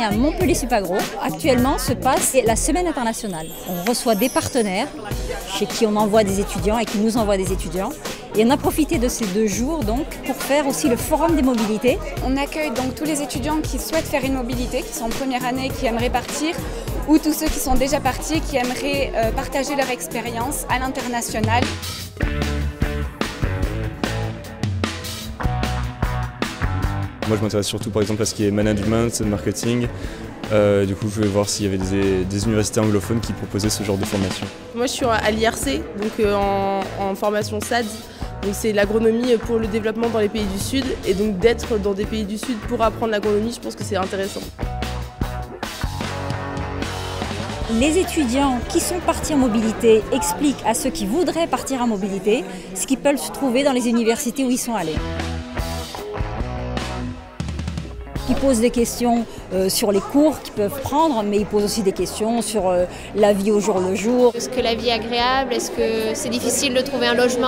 et à Montpellier-Supagro, actuellement se passe la semaine internationale. On reçoit des partenaires chez qui on envoie des étudiants et qui nous envoient des étudiants. Et on a profité de ces 2 jours donc pour faire aussi le forum des mobilités. On accueille donc tous les étudiants qui souhaitent faire une mobilité, qui sont en première année, qui aimeraient partir, ou tous ceux qui sont déjà partis, qui aimeraient partager leur expérience à l'international. Moi je m'intéresse surtout par exemple à ce qui est management, marketing. Du coup je vais voir s'il y avait des universités anglophones qui proposaient ce genre de formation. Moi je suis à l'IRC, donc en formation SAD. Donc c'est l'agronomie pour le développement dans les pays du Sud. Et donc d'être dans des pays du Sud pour apprendre l'agronomie, je pense que c'est intéressant. Les étudiants qui sont partis en mobilité expliquent à ceux qui voudraient partir en mobilité ce qu'ils peuvent se trouver dans les universités où ils sont allés. Ils posent des questions sur les cours qu'ils peuvent prendre, mais ils posent aussi des questions sur la vie au jour le jour. Est-ce que la vie est agréable? Est-ce que c'est difficile de trouver un logement?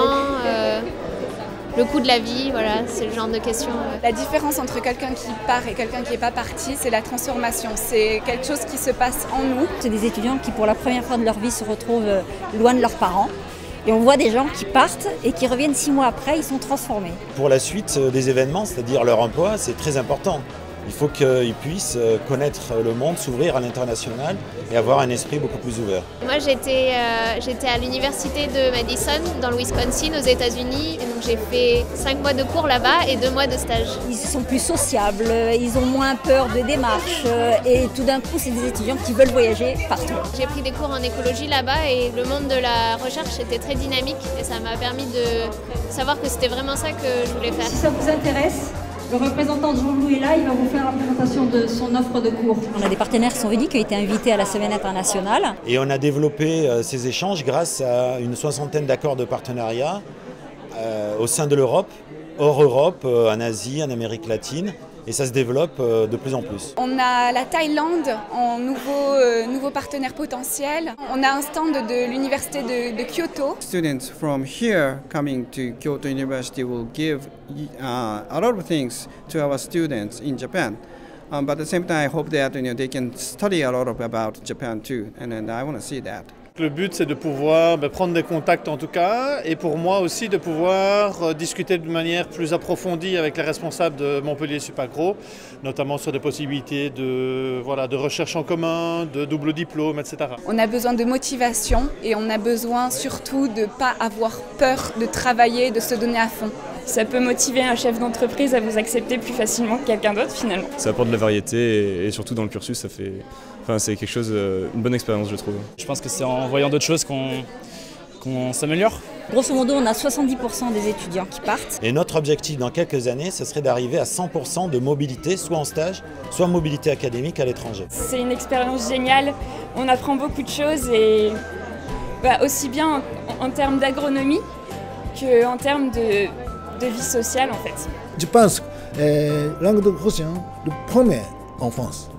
Le coût de la vie, voilà, c'est le genre de questions. La différence entre quelqu'un qui part et quelqu'un qui n'est pas parti, c'est la transformation. C'est quelque chose qui se passe en nous. C'est des étudiants qui, pour la première fois de leur vie, se retrouvent loin de leurs parents. Et on voit des gens qui partent et qui reviennent 6 mois après, ils sont transformés. Pour la suite des événements, c'est-à-dire leur emploi, c'est très important. Il faut qu'ils puissent connaître le monde, s'ouvrir à l'international et avoir un esprit beaucoup plus ouvert. Moi j'étais à l'université de Madison dans le Wisconsin aux États-Unis. Et donc j'ai fait 5 mois de cours là-bas et 2 mois de stage. Ils sont plus sociables, ils ont moins peur de démarches et tout d'un coup c'est des étudiants qui veulent voyager partout. J'ai pris des cours en écologie là-bas et le monde de la recherche était très dynamique et ça m'a permis de savoir que c'était vraiment ça que je voulais faire. Si ça vous intéresse, le représentant de Jean-Louis est là, il va vous faire la présentation de son offre de cours. On a des partenaires qui sont venus, qui ont été invités à la semaine internationale. Et on a développé ces échanges grâce à une 60aine d'accords de partenariat au sein de l'Europe, hors Europe, en Asie, en Amérique latine. Et ça se développe de plus en plus. On a la Thaïlande en nouveau partenaire potentiel. On a un stand de l'université de Kyoto. Students from here coming to Kyoto University will give a lot of things to our students in Japan. But at the same time, I hope that they can study a lot about Japan too, and I want to see that. Le but, c'est de pouvoir prendre des contacts en tout cas, et pour moi aussi de pouvoir discuter de manière plus approfondie avec les responsables de Montpellier-Supagro, notamment sur des possibilités de recherche en commun, de double diplôme, etc. On a besoin de motivation et on a besoin surtout de ne pas avoir peur de travailler, de se donner à fond. Ça peut motiver un chef d'entreprise à vous accepter plus facilement que quelqu'un d'autre finalement. Ça apporte de la variété et surtout dans le cursus, ça fait, c'est quelque chose, une bonne expérience je trouve. Je pense que c'est en voyant d'autres choses qu'on s'améliore. Grosso modo, on a 70% des étudiants qui partent. Et notre objectif dans quelques années, ce serait d'arriver à 100% de mobilité, soit en stage, soit en mobilité académique à l'étranger. C'est une expérience géniale, on apprend beaucoup de choses et aussi bien en termes d'agronomie qu'en termes de vie sociale en fait. Je pense que langue de prochain, le premier en France.